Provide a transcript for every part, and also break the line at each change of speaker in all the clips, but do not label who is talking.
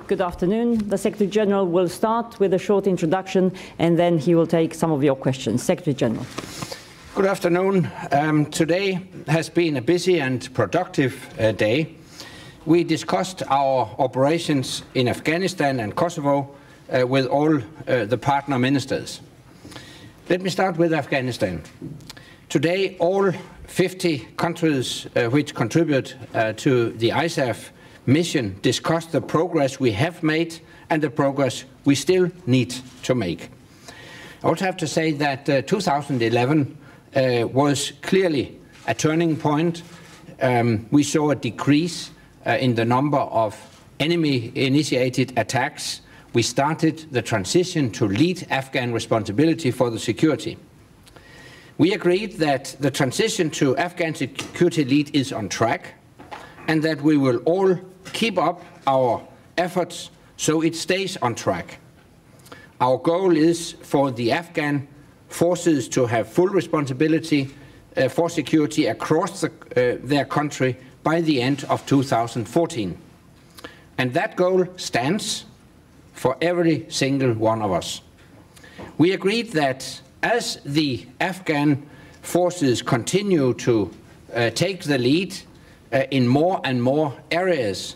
Good afternoon. The Secretary General will start with a short introduction and then he will take some of your questions. Secretary General.
Good afternoon. Today has been a busy and productive day. We discussed our operations in Afghanistan and Kosovo with all the partner ministers. Let me start with Afghanistan. Today, all 50 countries which contribute to the ISAF mission discussed the progress we have made and the progress we still need to make. I also have to say that 2011 was clearly a turning point. We saw a decrease in the number of enemy-initiated attacks. We started the transition to lead Afghan responsibility for the security. We agreed that the transition to Afghan security lead is on track and that we will all keep up our efforts so it stays on track. Our goal is for the Afghan forces to have full responsibility for security across their country by the end of 2014. And that goal stands for every single one of us. We agreed that as the Afghan forces continue to take the lead in more and more areas,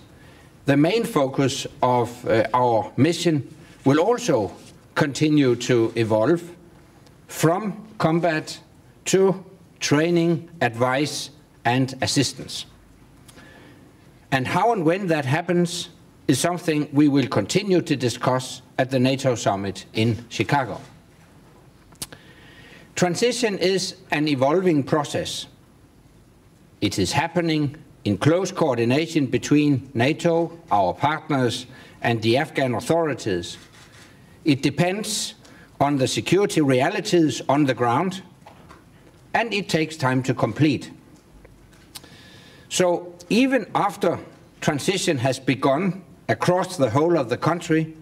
the main focus of our mission will also continue to evolve from combat to training, advice and assistance. And how and when that happens is something we will continue to discuss at the NATO summit in Chicago. Transition is an evolving process. It is happening in close coordination between NATO, our partners, and the Afghan authorities. It depends on the security realities on the ground, and it takes time to complete. So even after transition has begun across the whole of the country,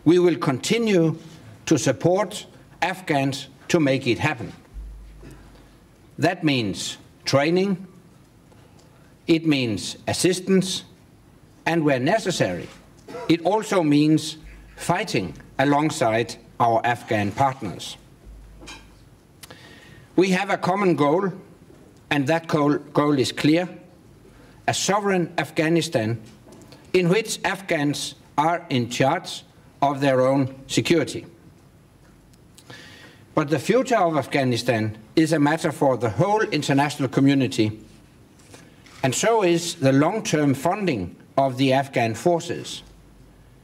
we will continue to support Afghans to make it happen. That means training, it means assistance, and where necessary, it also means fighting alongside our Afghan partners. We have a common goal, and that goal is clear: a sovereign Afghanistan in which Afghans are in charge of their own security. But the future of Afghanistan is a matter for the whole international community, and so is the long-term funding of the Afghan forces,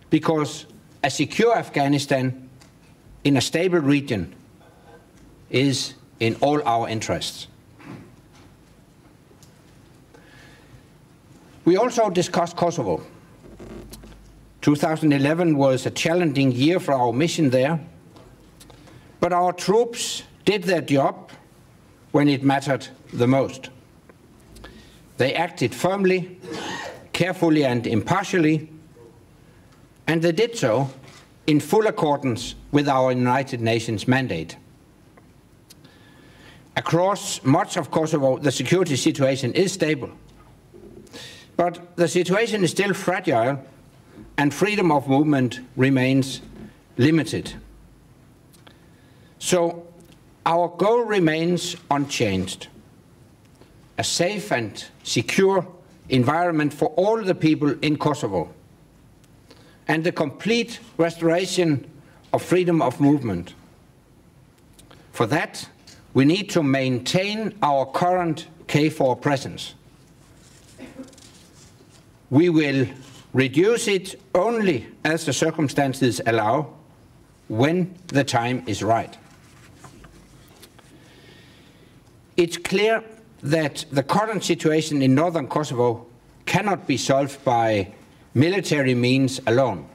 because a secure Afghanistan in a stable region is in all our interests. We also discussed Kosovo. 2011 was a challenging year for our mission there, but our troops did their job when it mattered the most. They acted firmly, carefully and impartially, and they did so in full accordance with our United Nations mandate. Across much of Kosovo, the security situation is stable, but the situation is still fragile and freedom of movement remains limited. So our goal remains unchanged: a safe and secure environment for all the people in Kosovo, and the complete restoration of freedom of movement. For that, we need to maintain our current KFOR presence. We will reduce it only as the circumstances allow, when the time is right. It's clear that the current situation in northern Kosovo cannot be solved by military means alone.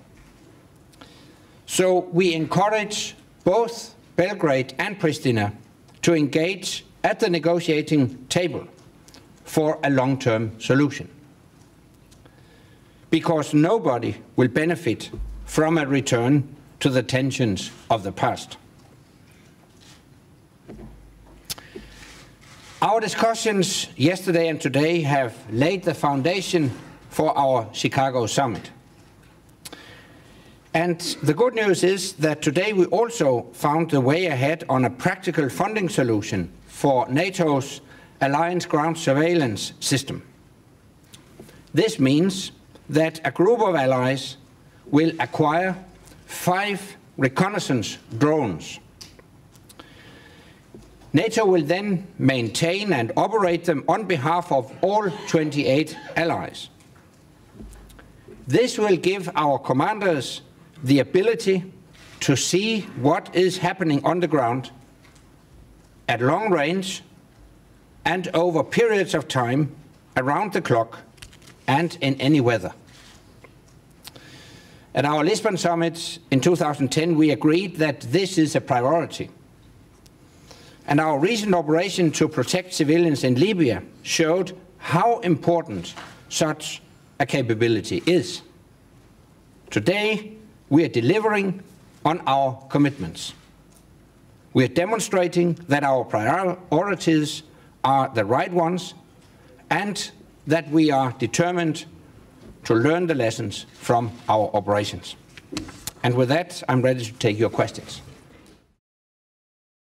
So we encourage both Belgrade and Pristina to engage at the negotiating table for a long-term solution, because nobody will benefit from a return to the tensions of the past. Our discussions yesterday and today have laid the foundation for our Chicago summit. And the good news is that today we also found the way ahead on a practical funding solution for NATO's Alliance Ground Surveillance System. This means that a group of allies will acquire 5 reconnaissance drones. NATO will then maintain and operate them on behalf of all 28 allies. This will give our commanders the ability to see what is happening on the ground at long range and over periods of time, around the clock and in any weather. At our Lisbon summit in 2010, we agreed that this is a priority. And our recent operation to protect civilians in Libya showed how important such a capability is. Today, we are delivering on our commitments. We are demonstrating that our priorities are the right ones and that we are determined to learn the lessons from our operations. And with that, I'm ready to take your questions.